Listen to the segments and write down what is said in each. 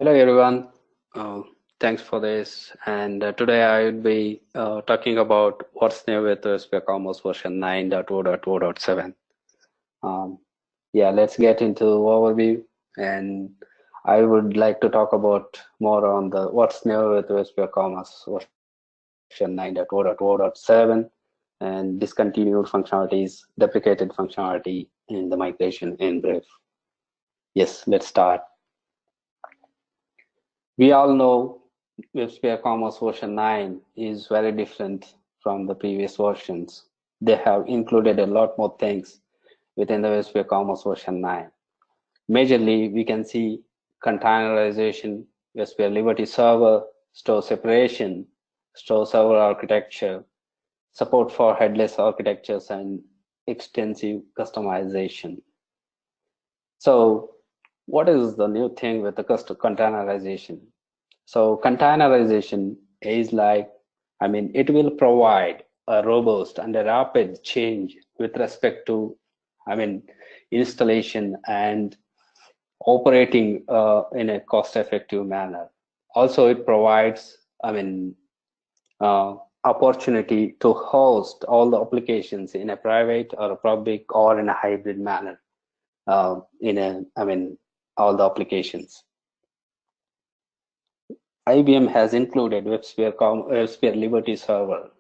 Hello everyone. Uh, Thanks for this. And today I will be talking about what's new with WSP Commerce version 9.0.0.7. Um, yeah, let's get into overview. And I would like to talk about more on the what's new with WSP Commerce version 9.0.0.7 and discontinued functionalities, deprecated functionality, and the migration in brief. Yes, let's start. We all know WebSphere Commerce version 9 is very different from the previous versions. They have included a lot more things within the WebSphere Commerce version 9. Majorly, we can see containerization, WebSphere Liberty Server, store separation, store server architecture, support for headless architectures, and extensive customization. So, what is the new thing with the containerization? So containerization is like, it will provide a robust and a rapid change with respect to, I mean, installation and operating in a cost-effective manner. Also, it provides, uh, opportunity to host all the applications in a private or a public or in a hybrid manner. All the applications. IBM has included WebSphere Liberty Server.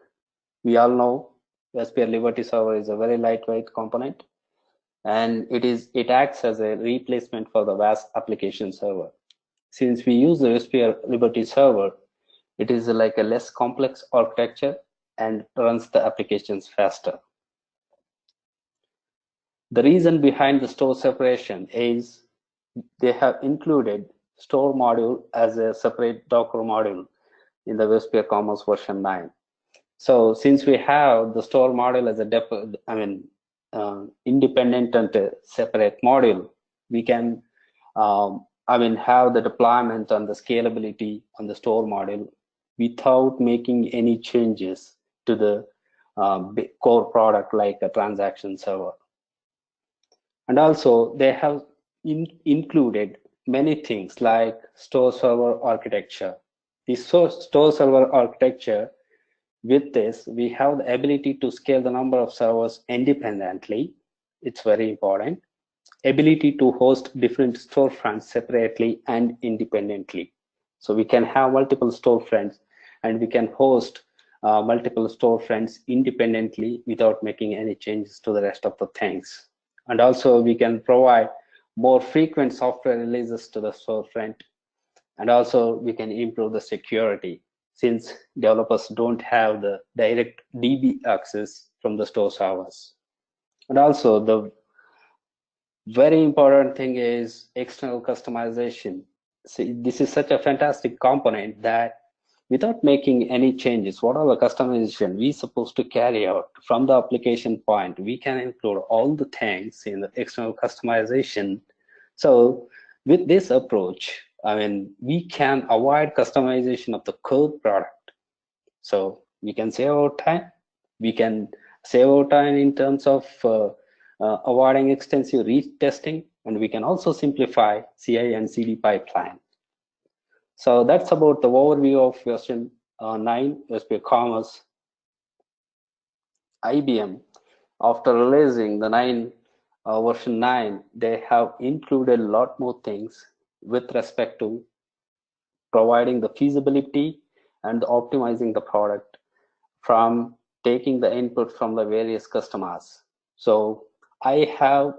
We all know WebSphere Liberty Server is a very lightweight component, and it acts as a replacement for the VAS application server. Since we use the WebSphere Liberty Server, it is like a less complex architecture and runs the applications faster. The reason behind the store separation is they have included store module as a separate Docker module in the WebSphere Commerce version 9. So since we have the store module as a independent and separate module, we can have the deployment and the scalability on the store module without making any changes to the core product like a transaction server. And also they have included many things like store server architecture. The store server architecture, with this, we have the ability to scale the number of servers independently. It's very important. Ability to host different storefronts separately and independently. So we can have multiple storefronts and we can host multiple storefronts independently without making any changes to the rest of the things. And also we can provide more frequent software releases to the storefront. And also we can improve the security since developers don't have the direct DB access from the store servers. And also the very important thing is external customization. See, this is such a fantastic component that without making any changes, what are the customization we supposed to carry out from the application point, we can include all the things in the external customization. So with this approach, we can avoid customization of the code product. So we can save our time. We can save our time in terms of avoiding extensive retesting, and we can also simplify CI and CD pipeline. So that's about the overview of version 9 WebSphere Commerce. IBM, after releasing the version 9, they have included a lot more things with respect to providing the feasibility and optimizing the product from taking the input from the various customers. So I have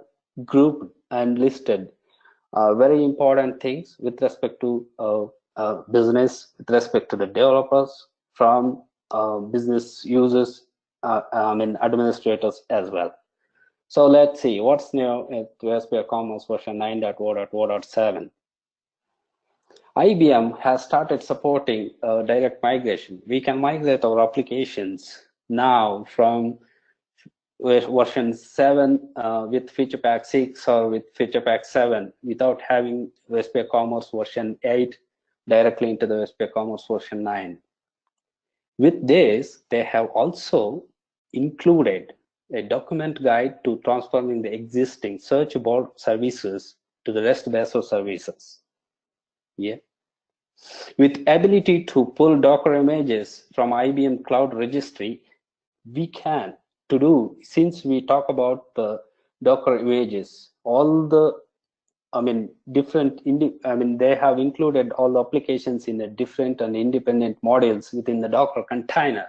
grouped and listed very important things with respect to business, with respect to the developers, from business users, administrators as well. So let's see what's new at WebSphere Commerce version 9.0.0.7. IBM has started supporting direct migration. We can migrate our applications now from version 7 with feature pack 6 or with feature pack 7 without having WebSphere Commerce version 8 directly into the WebSphere Commerce version 9. With this, they have also included a document guide to transforming the existing search board services to the REST-based services. Yeah. With ability to pull Docker images from IBM Cloud Registry, we can to do, since we talk about the Docker images, all the they have included all the applications in the different and independent modules within the Docker container.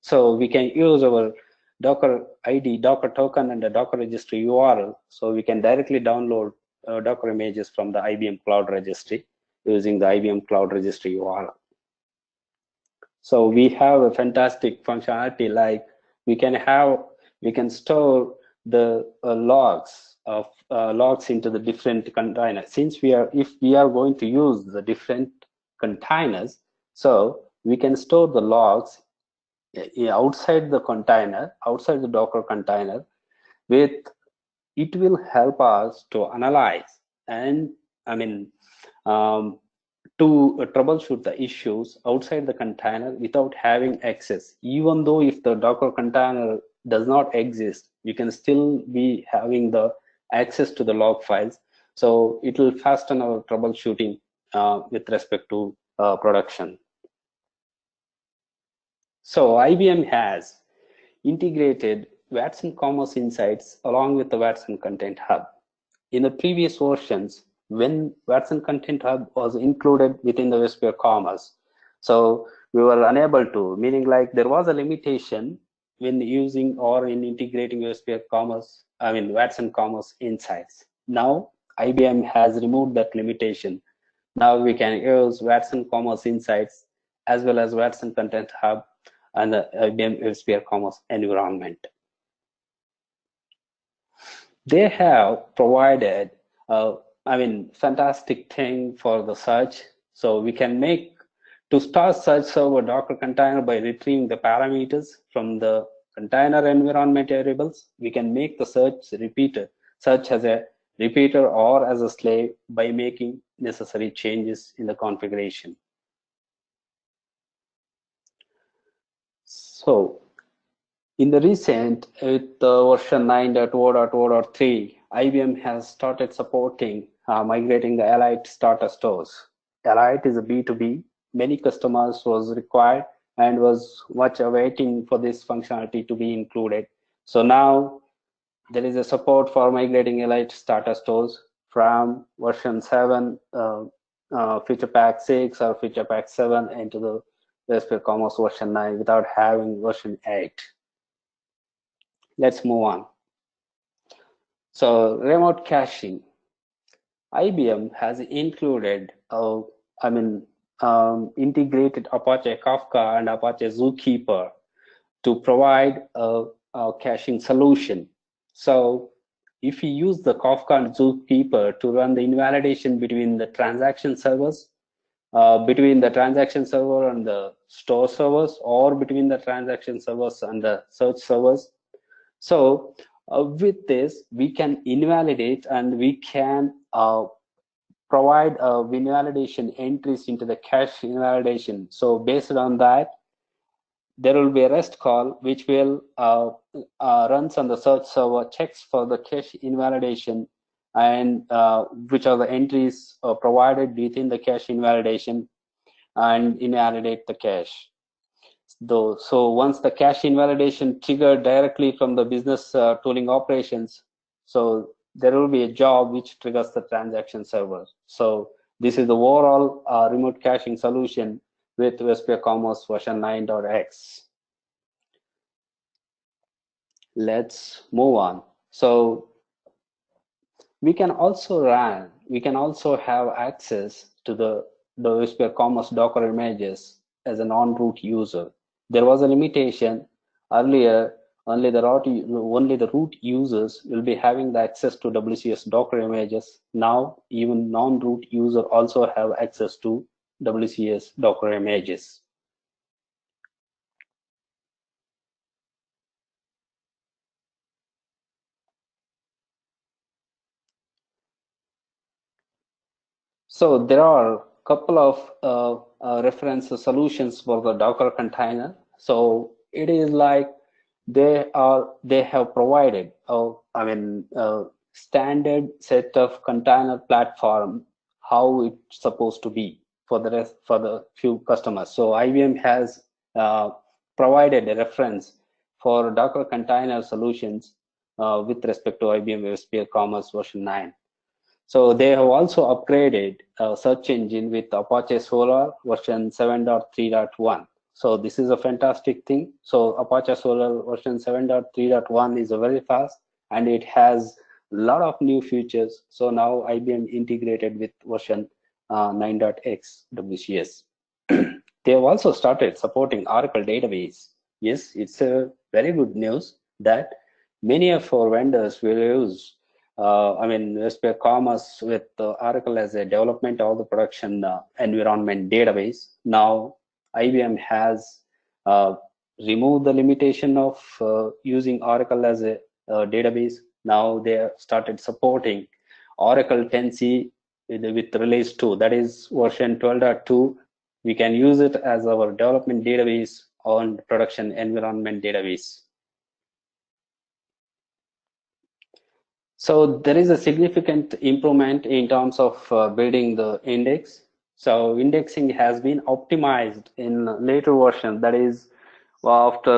So we can use our Docker ID, Docker token, and the Docker registry URL. So we can directly download Docker images from the IBM Cloud Registry using the IBM Cloud Registry URL. So we have a fantastic functionality, like we can store the logs into the different containers. Since if we are going to use the different containers, so we can store the logs outside the container, outside the Docker container. With it will help us to analyze and to troubleshoot the issues outside the container without having access. Even though if the Docker container does not exist, you can still be having the access to the log files. So it will fasten our troubleshooting with respect to production. So IBM has integrated Watson Commerce Insights along with the Watson Content Hub. In the previous versions, when Watson Content Hub was included within the WebSphere Commerce, so we were unable to, meaning like there was a limitation when using or in integrating WebSphere Commerce, Watson Commerce Insights. Now IBM has removed that limitation. Now we can use Watson Commerce Insights as well as Watson Content Hub and the IBM WebSphere Commerce environment. They have provided fantastic thing for the search. So we can make to start search server Docker container by retrieving the parameters from the container environment variables. We can make the search as a repeater or as a slave by making necessary changes in the configuration. So in the recent, with version 9.0.0.3, IBM has started supporting migrating the Elite starter stores. Elite is a B2B. Many customers was required and was much awaiting for this functionality to be included. So now there is a support for migrating Elite starter stores from version 7, feature pack 6 or feature pack 7 into the WebSphere Commerce version 9 without having version 8. Let's move on. So remote caching. IBM has included integrated Apache Kafka and Apache Zookeeper to provide a caching solution. So if you use the Kafka and Zookeeper to run the invalidation between the transaction servers, between the transaction server and the store servers, or between the transaction servers and the search servers. So with this, we can invalidate and we can provide invalidation entries into the cache invalidation. So based on that, there will be a REST call which will runs on the search server, checks for the cache invalidation and which are the entries provided within the cache invalidation and invalidate the cache. So once the cache invalidation triggered directly from the business tooling operations, so there will be a job which triggers the transaction server. So this is the overall remote caching solution with WebSphere Commerce version 9.x. Let's move on. So we can also have access to the WebSphere Commerce Docker images as a non-root user. There was a limitation earlier. Only the root users will be having the access to WCS Docker images. Now even non-root user also have access to WCS Docker images. So there are a couple of reference solutions for the Docker container. So it is like they have provided a standard set of container platform how it's supposed to be for the few customers. So IBM has provided a reference for Docker container solutions with respect to IBM WebSphere Commerce version 9. So they have also upgraded search engine with Apache Solr version 7.3.1. So this is a fantastic thing. So Apache Solr version 7.3.1 is very fast, and it has a lot of new features. So now IBM integrated with version 9.x WCS. They have also started supporting Oracle database. Yes, it's a very good news that many of our vendors will use WebSphere Commerce with Oracle as a development of the production environment database. Now, IBM has removed the limitation of using Oracle as a database. Now they have started supporting Oracle 10C with release 2, that is version 12.2. We can use it as our development database on production environment database. So there is a significant improvement in terms of building the index. So indexing has been optimized in later version, that is after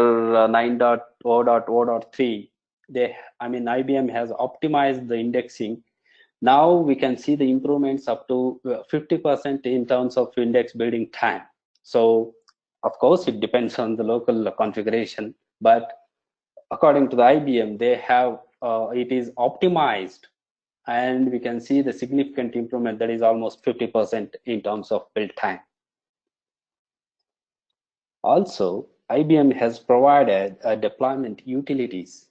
9.0.0.3. IBM has optimized the indexing. Now we can see the improvements up to 50% in terms of index building time. So of course it depends on the local configuration, but according to the IBM, they have it is optimized, and we can see the significant improvement, that is almost 50% in terms of build time. Also, IBM has provided deployment utilities,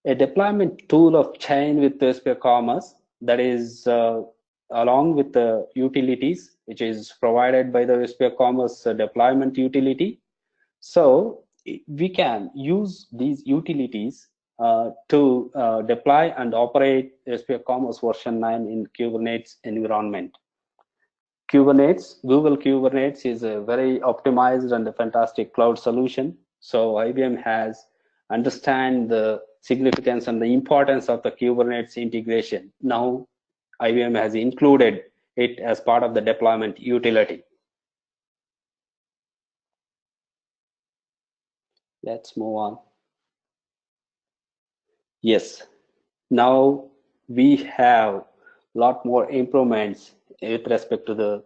a deployment tool of chain with WebSphere Commerce, that is along with the utilities, which is provided by the WebSphere Commerce deployment utility. So we can use these utilities to deploy and operate WebSphere Commerce version 9 in Kubernetes environment. Google Kubernetes is a very optimized and a fantastic cloud solution. So IBM has understand the significance and the importance of the Kubernetes integration. Now IBM has included it as part of the deployment utility. Let's move on. Yes, now we have a lot more improvements with respect to the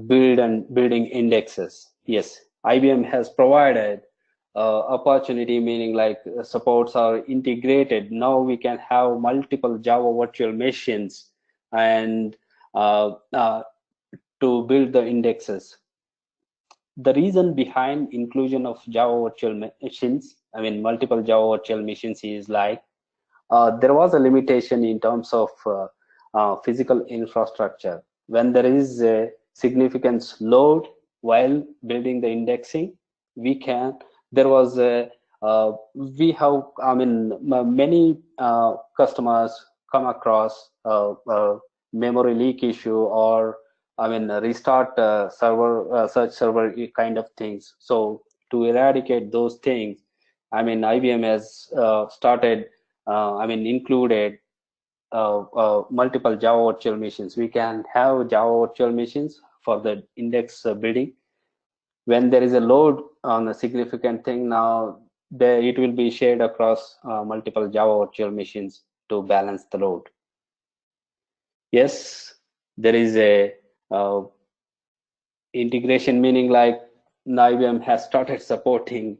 building indexes. Yes, IBM has provided opportunity, meaning like supports are integrated. Now we can have multiple Java virtual machines and to build the indexes. The reason behind inclusion of Java virtual machines, multiple Java virtual machines, is like there was a limitation in terms of physical infrastructure. When there is a significant load while building the indexing, we have many customers come across memory leak issue, or restart server search server kind of things. So to eradicate those things, IBM has started included multiple Java virtual machines. We can have Java virtual machines for the index building. When there is a load on a significant thing, now it will be shared across multiple Java virtual machines to balance the load. Yes, there is a integration, meaning like IBM has started supporting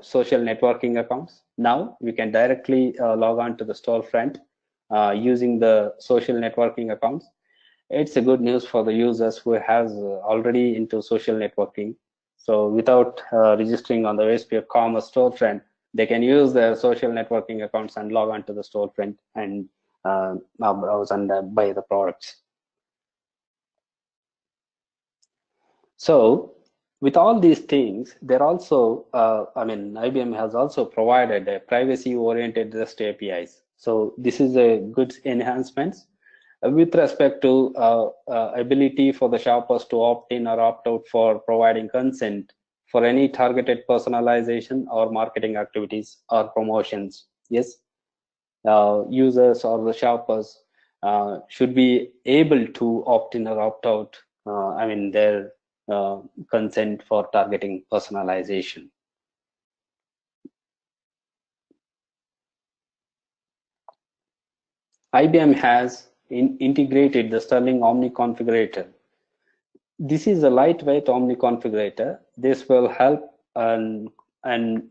social networking accounts. Now we can directly log on to the storefront using the social networking accounts. It's a good news for the users who has already into social networking. So without registering on the WebSphere Commerce storefront, they can use their social networking accounts and log on to the storefront and browse and buy the products. So with all these things, they're also, IBM has also provided a privacy-oriented REST APIs. So this is a good enhancements with respect to ability for the shoppers to opt in or opt out for providing consent for any targeted personalization or marketing activities or promotions. Yes, users or the shoppers should be able to opt in or opt out their consent for targeting personalization. IBM has integrated the Sterling Omni Configurator. This is a lightweight Omni Configurator. This will help and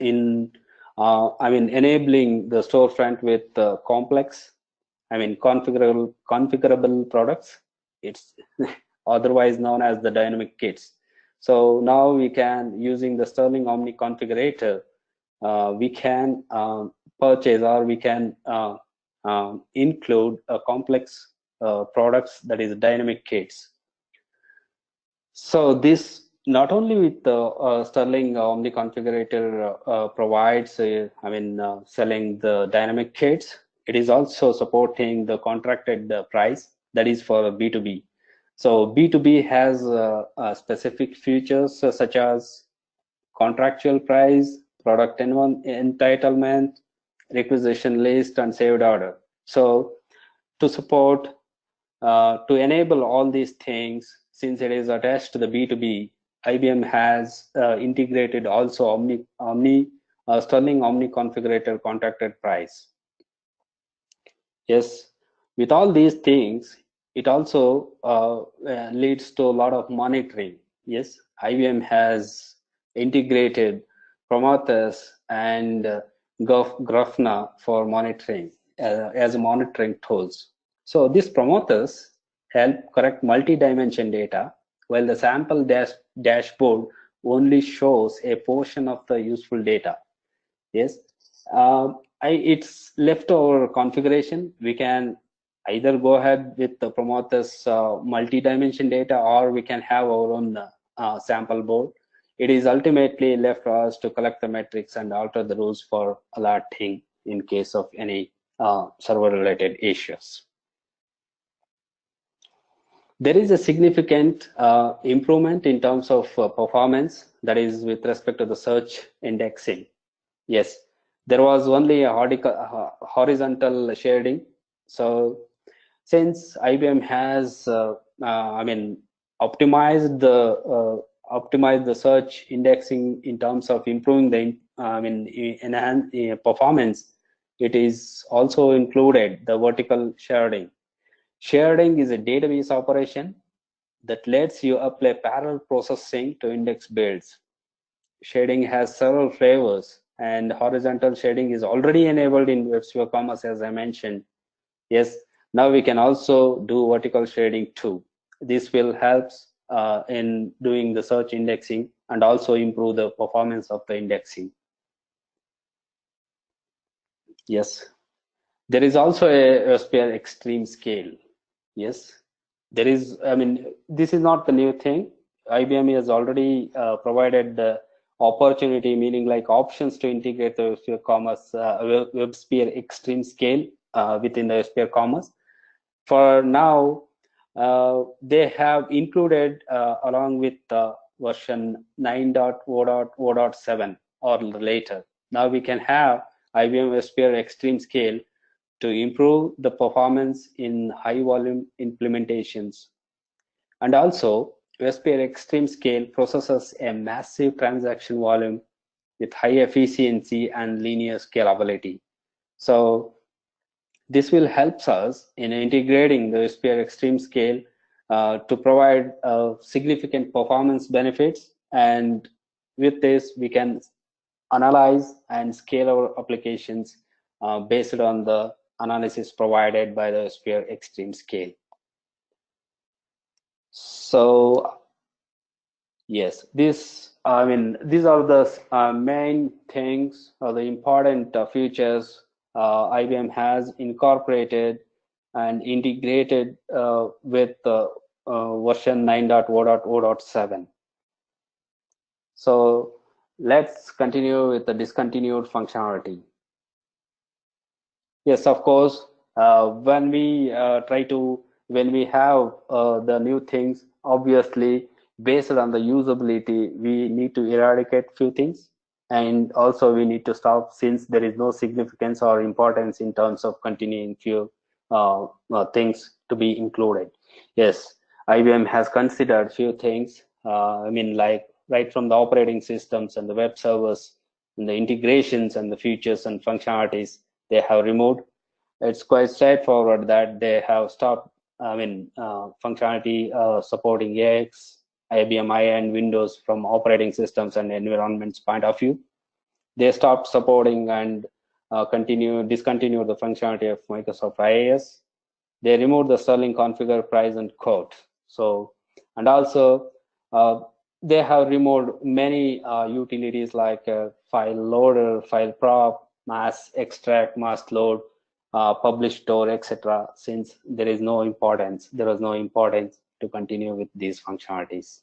in enabling the storefront with complex, configurable products. It's otherwise known as the dynamic kits. So now we can, using the Sterling Omni Configurator, we can purchase, or we can include a complex products, that is dynamic kits. So this not only with the Sterling Omni Configurator provides, selling the dynamic kits, it is also supporting the contracted price, that is for B2B. So B2B has specific features such as contractual price, product entitlement, requisition list, and saved order. So to support, to enable all these things, since it is attached to the B2B, IBM has integrated also Sterling Omni Configurator contracted price. Yes, with all these things, it also leads to a lot of monitoring. Yes, IBM has integrated Prometheus and Grafana for monitoring as monitoring tools. So this Prometheus help correct multi-dimension data, while the sample dashboard only shows a portion of the useful data. Yes, it's leftover configuration. We can either go ahead with the Prometheus multi-dimension data, or we can have our own sample board. It is ultimately left for us to collect the metrics and alter the rules for alerting in case of any server-related issues. There is a significant improvement in terms of performance, that is with respect to the search indexing. Yes, there was only a horizontal shading. So since IBM has optimized the search indexing in terms of improving the enhance performance, it is also included the vertical sharding. Sharding is a database operation that lets you apply parallel processing to index builds. Shading has several flavors, and horizontal shading is already enabled in WebSphere Commerce, as I mentioned. Yes, now we can also do vertical shading too. This will help in doing the search indexing and also improve the performance of the indexing. Yes, there is also a WebSphere extreme scale. Yes, there is, this is not the new thing. IBM has already provided the opportunity, meaning like options to integrate the WebSphere Commerce, WebSphere Extreme Scale within the WebSphere Commerce. For now, they have included along with version 9.0.0.7 or later. Now we can have IBM WebSphere Extreme Scale to improve the performance in high volume implementations. And also, WebSphere Extreme Scale processes a massive transaction volume with high efficiency and linear scalability. So this will help us in integrating the WebSphere Extreme Scale to provide significant performance benefits. And with this, we can analyze and scale our applications based on the analysis provided by the WebSphere Extreme Scale. So yes, these are the main things, or the important features IBM has incorporated and integrated with version 9.0.0.7. So let's continue with the discontinued functionality. Yes, of course, when we have the new things, obviously based on the usability, we need to eradicate few things, and also we need to stop, since there is no significance or importance in terms of continuing few things to be included. Yes, IBM has considered few things. I mean, like right from the operating systems and the web servers and the integrations and the features and functionalities they have removed. It's quite straightforward that they have stopped, functionality supporting AX, IBM I and Windows from operating systems and environments point of view. They stopped supporting and discontinued the functionality of Microsoft IaaS. They removed the Sterling configure, price, and quote. So, and also they have removed many utilities like file loader, file prop, mass extract, mass load, publish store, etc. Since there was no importance to continue with these functionalities.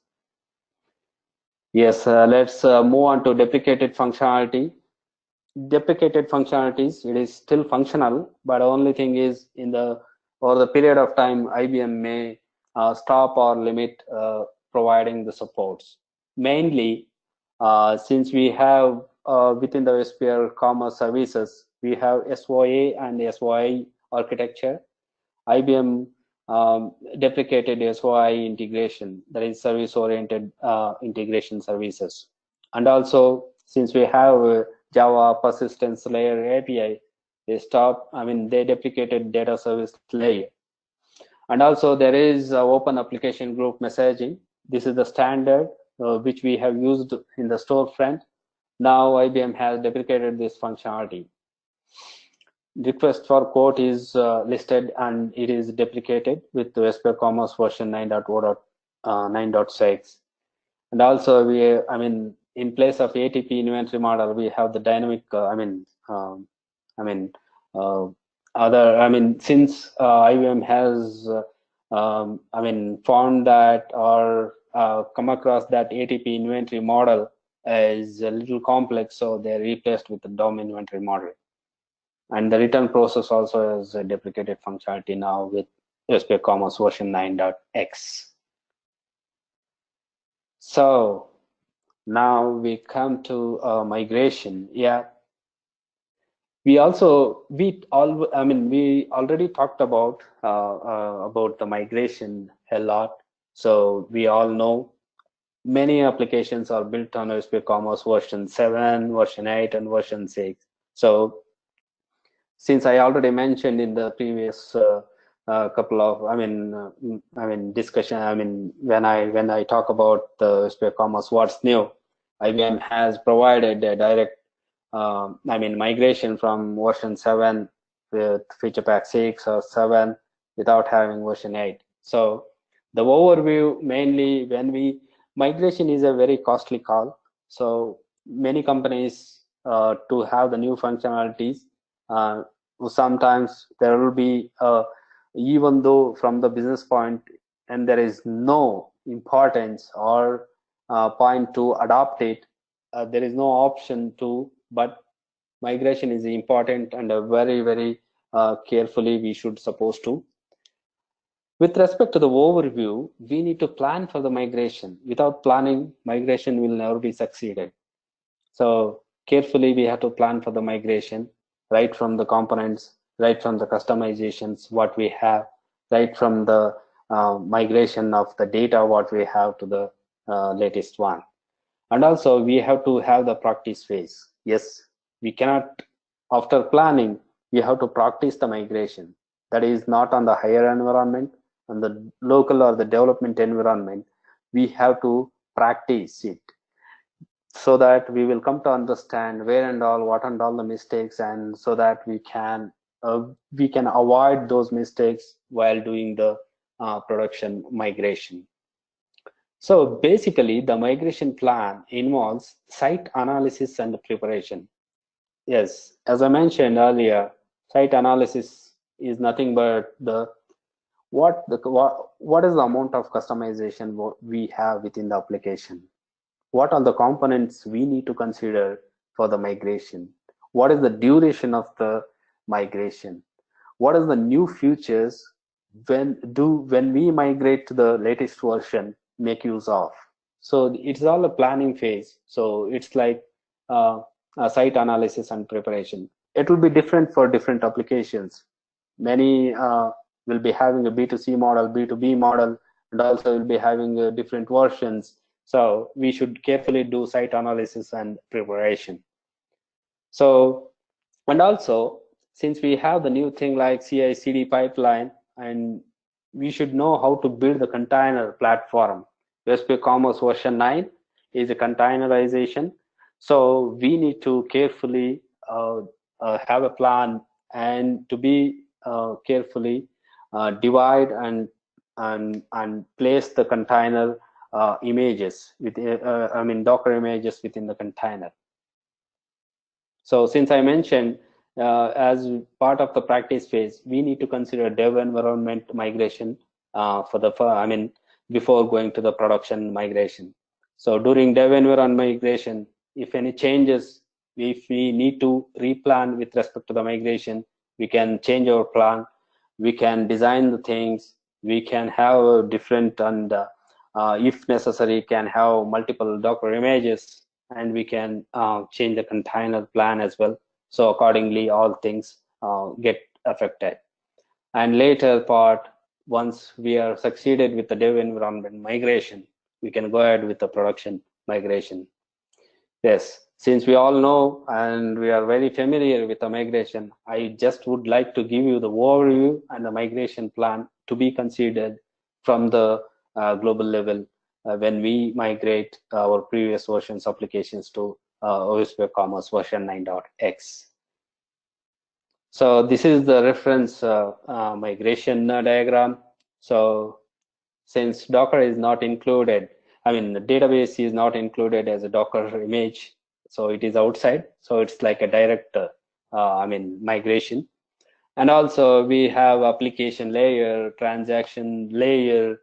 Yes, let's move on to deprecated functionality. Deprecated functionalities, it is still functional, but the only thing is over the period of time, IBM may stop or limit providing the supports. Mainly, since we have within the WSPR Commerce services, we have SOA and SOI architecture. IBM deprecated SOI integration, that is service-oriented integration services. And also, since we have Java persistence layer API, they deprecated data service layer. And also there is open application group messaging. This is the standard which we have used in the storefront. Now IBM has deprecated this functionality. Request for quote is listed and it is deprecated with the WSPR Commerce version 9.6. And also in place of ATP inventory model, we have the dynamic. Since IBM has found that or come across that ATP inventory model is a little complex, so they're replaced with the DOM inventory model. And the return process also is a deprecated functionality now with WSPR Commerce version 9.x. So now we come to migration. Yeah, we already talked about the migration a lot. So we all know many applications are built on WSPR Commerce version 7, version 8, and version 6. So since I already mentioned in the previous couple of discussion, when I talk about the WSPR Commerce what's new, IBM has provided a direct migration from version 7 with feature pack 6 or 7 without having version 8. So the overview, mainly migration is a very costly call. So many companies to have the new functionalities, sometimes there will be even though from the business point and there is no importance or point to adopt it, there is no option to, but migration is important and very carefully we should supposed to. With respect to the overview, we need to plan for the migration. Without planning, migration will never be succeeded. So carefully we have to plan for the migration, right from the components, right from the customizations, what we have, right from the migration of the data, what we have to the latest one. And also we have to have the practice phase. Yes, we cannot, after planning, we have to practice the migration. That is not on the higher environment, on the local or the development environment. We have to practice it so that we will come to understand where and all, what and all the mistakes, and so that we can avoid those mistakes while doing the production migration. So basically, the migration plan involves site analysis and preparation. Yes, as I mentioned earlier, site analysis is nothing but what is the amount of customization we have within the application. What are the components we need to consider for the migration? What is the duration of the migration? What is the new features when we migrate to the latest version make use of? So it's all a planning phase. So it's like a site analysis and preparation. It will be different for different applications. Many will be having a B2C model, B2B model, and also we'll be having different versions. So we should carefully do site analysis and preparation. So, and also, since we have the new thing like CI/CD pipeline, and we should know how to build the container platform. WSP Commerce version 9 is a containerization. So we need to carefully have a plan and to be carefully divide and place the container images with I mean Docker images within the container. So since I mentioned as part of the practice phase, we need to consider dev environment migration before going to the production migration. So during dev environment migration, if any changes, if we need to replan with respect to the migration, we can change our plan. We can design the things. We can have different and if necessary, can have multiple Docker images, and we can change the container plan as well. So accordingly, all things get affected. And later part, once we are succeeded with the dev environment migration, we can go ahead with the production migration. Yes, since we all know and we are very familiar with the migration, I just would like to give you the overview and the migration plan to be considered from the global level when we migrate our previous versions applications to OSP Commerce version 9.x. So this is the reference migration diagram. So since Docker is not included, I mean, the database is not included as a Docker image, so it is outside. So it's like a direct, migration. And also we have application layer, transaction layer,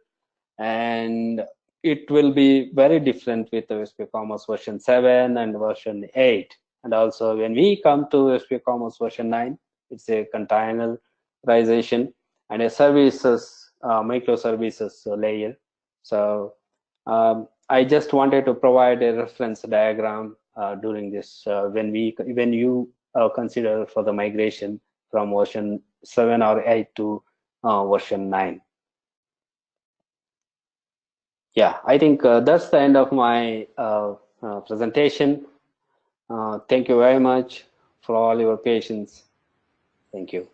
and it will be very different with the WSP Commerce version 7 and version 8. And also when we come to WSP Commerce version 9, it's a containerization and a services, microservices layer. So I just wanted to provide a reference diagram during this when you consider for the migration from version 7 or 8 to version 9. Yeah, I think that's the end of my presentation. Thank you very much for all your patience. Thank you.